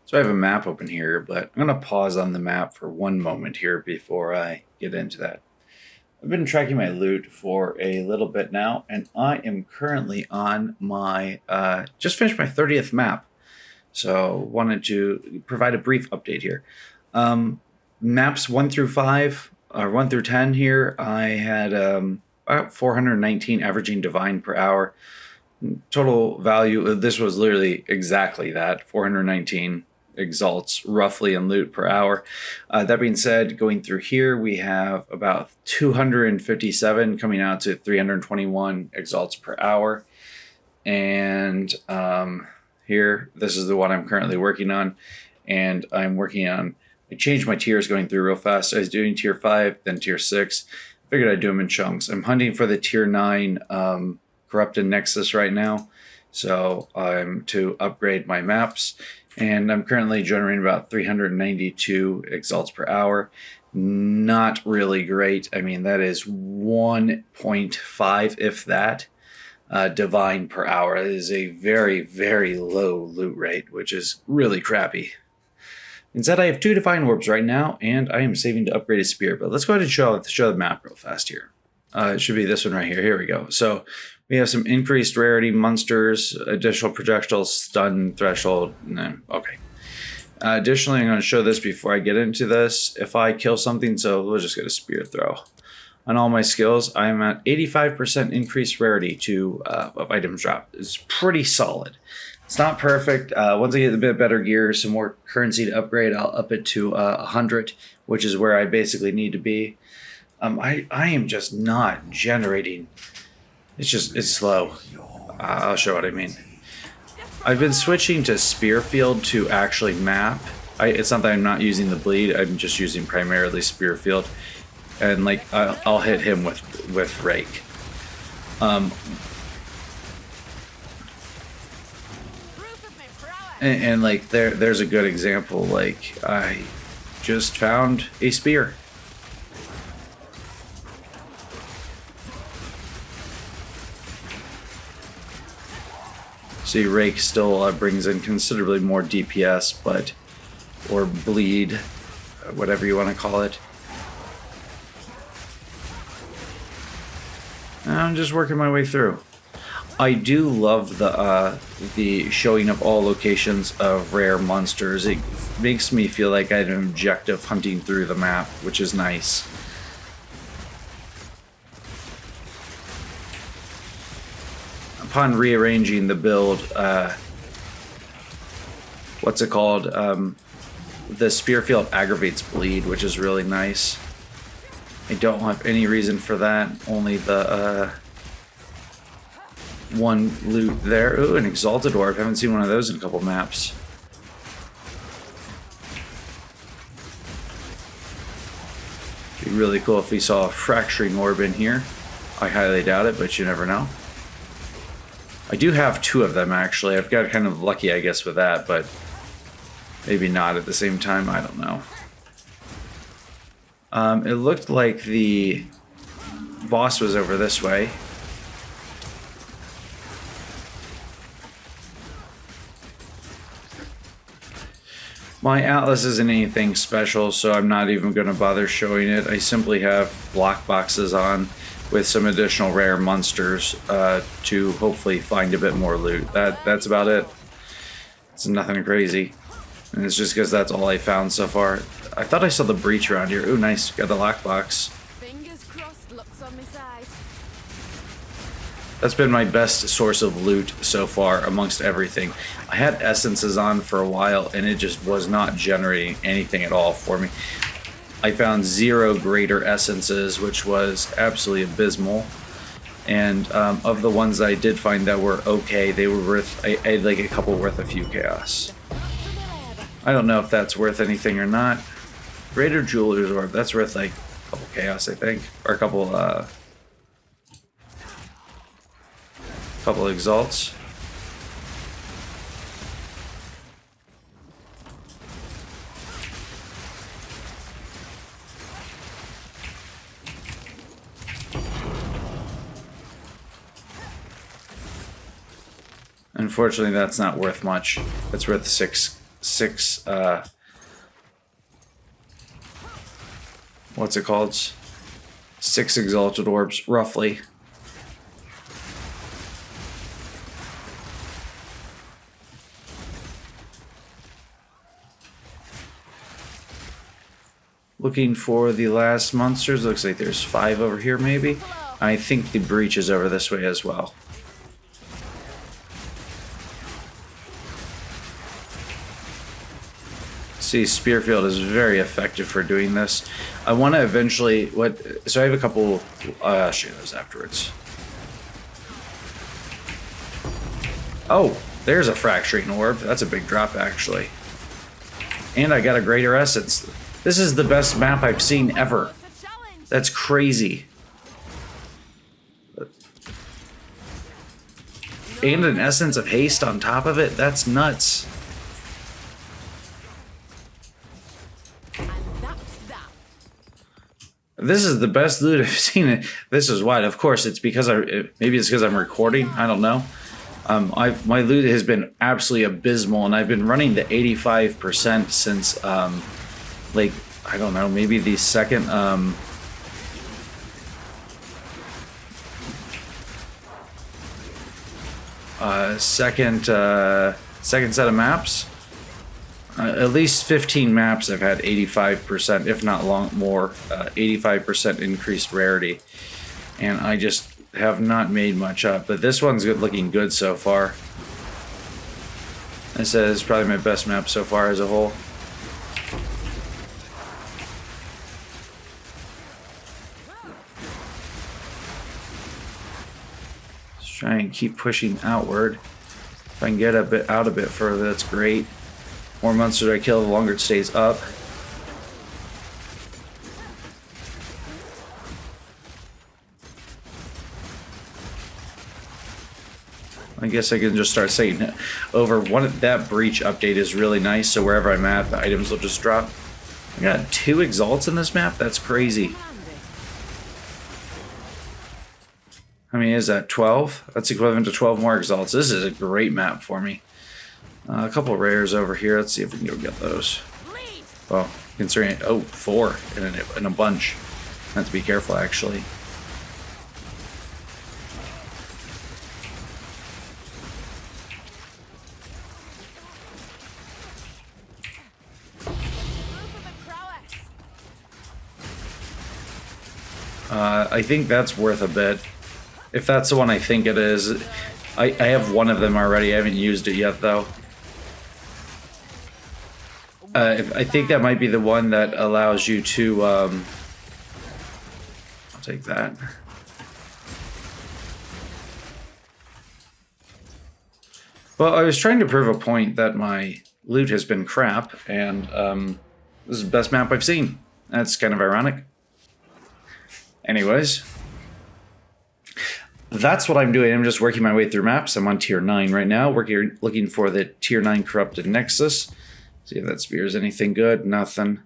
So I have a map open here, but I'm going to pause on the map for one moment here before I get into that. I've been tracking my loot for a little bit now, and I am currently on my, just finished my 30th map. So wanted to provide a brief update here. Maps 1 through 5, or 1 through 10 here, I had about 419 averaging divine per hour. Total value, this was literally exactly that, 419 exalts roughly in loot per hour. That being said, going through here, we have about 257 coming out to 321 exalts per hour. And here, this is the one I'm currently working on. And I'm working on, I changed my tiers going through real fast. I was doing tier 5, then tier 6. Figured I'd do them in chunks. I'm hunting for the tier 9 corrupted Nexus right now. So I'm to upgrade my maps. And I'm currently generating about 392 exalts per hour. Not really great. I mean, that is 1.5, if that, divine per hour. That is a very, very low loot rate, which is really crappy. Instead, I have 2 divine orbs right now, and I am saving to upgrade a spear. But let's go ahead and show the map real fast here. It should be this one right here. Here we go. So we have some increased rarity monsters, additional projectiles, stun threshold. No, okay. Additionally, I'm going to show this before I get into this. If I kill something, so we'll just get a spear throw. On all my skills, I'm at 85% increased rarity to of items dropped. It's pretty solid. It's not perfect. Once I get a bit better gear, some more currency to upgrade, I'll up it to 100, which is where I basically need to be. I am just not generating. It's slow. I'll show what I mean. I've been switching to Spearfield to actually map. It's not that I'm not using the bleed. I'm just using primarily Spearfield, and like I'll hit him with Rake. And like there's a good example. Like I just found a spear. See, Rake still brings in considerably more DPS, or bleed, whatever you want to call it. I'm just working my way through. I do love the showing of all locations of rare monsters. It makes me feel like I have an objective hunting through the map, which is nice. Upon rearranging the build, what's it called? The Spearfield aggravates bleed, which is really nice. I don't have any reason for that, only the one loot there. Ooh, an Exalted Orb. Haven't seen one of those in a couple maps. Be really cool if we saw a Fracturing Orb in here. I highly doubt it, but you never know. I do have 2 of them, actually. I've got kind of lucky, I guess, with that, but maybe not at the same time. I don't know. It looked like the boss was over this way. My Atlas isn't anything special, so I'm not even going to bother showing it. I simply have block boxes on with some additional rare monsters to hopefully find a bit more loot. That's about it. It's nothing crazy. And it's just because that's all I found so far. I thought I saw the breach around here. Ooh, nice. Got the lockbox. Fingers crossed, looks on my side. That's been my best source of loot so far amongst everything. I had essences on for a while and it just was not generating anything at all for me. I found 0 greater essences, which was absolutely abysmal. And of the ones I did find that were okay, they were worth, I had like a couple worth a few chaos. I don't know if that's worth anything or not. Greater Jeweler's Orb, that's worth like a couple chaos, I think. Or a couple exalts. Unfortunately, that's not worth much. It's worth 6 what's it called? 6 exalted orbs, roughly. Looking for the last monsters. Looks like there's 5 over here, maybe. I think the breach is over this way as well. See, Spearfield is very effective for doing this. I want to eventually... So I have a couple... I'll show you those afterwards. Oh, there's a Fracturing Orb. That's a big drop, actually. And I got a Greater Essence. This is the best map I've seen ever. That's crazy. And an Essence of Haste on top of it? That's nuts. This is the best loot I've seen. This is why. Of course, it's because maybe it's because I'm recording. I don't know. My loot has been absolutely abysmal, and I've been running the 85% since, like, I don't know, maybe the second, second set of maps. At least 15 maps I've had 85%, if not more, 85% increased rarity. And I just have not made much up. But this one's looking good so far. This is probably my best map so far as a whole. Let's try and keep pushing outward. If I can get out a bit further, that's great. More monsters I kill, the longer it stays up. I guess I can just start saying over that breach update is really nice, so wherever I'm at, the items will just drop. I got 2 exalts in this map? That's crazy. How many is that? 12? That's equivalent to 12 more exalts. This is a great map for me. A couple of rares over here. Let's see if we can go get those. Well, considering it, 4 in a bunch. I have to be careful, actually. I think that's worth a bit. If that's the one I think it is. I have one of them already. I haven't used it yet, though. I think that might be the one that allows you to, I'll take that. Well, I was trying to prove a point that my loot has been crap, and this is the best map I've seen. That's kind of ironic. Anyways. That's what I'm doing. I'm just working my way through maps. I'm on tier 9 right now. Looking for the tier 9 corrupted Nexus. See if that spear is anything good. Nothing.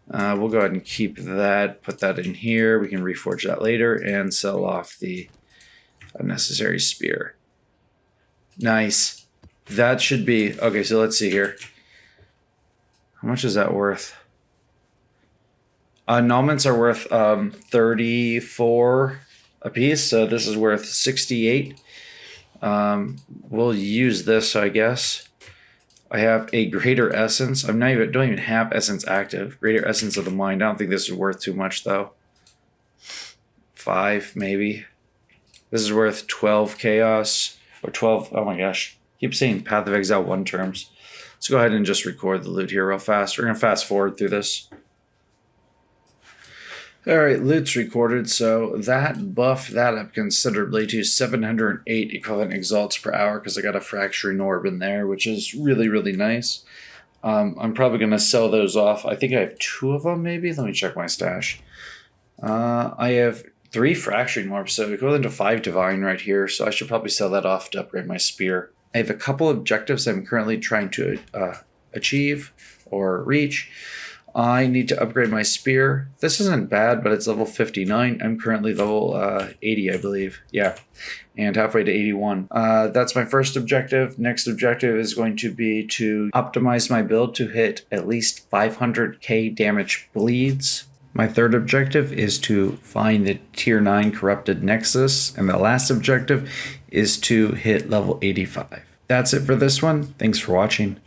We'll go ahead and keep that. Put that in here. We can reforge that later and sell off the unnecessary spear. Nice. That should be... Okay, so let's see here. How much is that worth? Annulments are worth 34 a piece, so this is worth 68. We'll use this, I guess. I have a Greater Essence. Don't even have Essence active. Greater Essence of the Mind. I don't think this is worth too much, though. 5, maybe. This is worth 12 Chaos. Or 12, oh my gosh. Keep saying Path of Exile 1 terms. Let's go ahead and just record the loot here real fast. We're going to fast forward through this. Alright, loot's recorded, so that buffed that up considerably to 708 equivalent exalts per hour because I got a Fracturing Orb in there, which is really, really nice. I'm probably going to sell those off. I think I have 2 of them, maybe? Let me check my stash. I have 3 Fracturing Orbs, so equivalent to 5 Divine right here, so I should probably sell that off to upgrade my spear. I have a couple objectives I'm currently trying to achieve or reach. I need to upgrade my spear. This isn't bad, but it's level 59. I'm currently level 80, I believe. Yeah, and halfway to 81. That's my first objective. Next objective is going to be to optimize my build to hit at least 500k damage bleeds. My third objective is to find the tier 9 corrupted Nexus. And the last objective is to hit level 85. That's it for this one. Thanks for watching.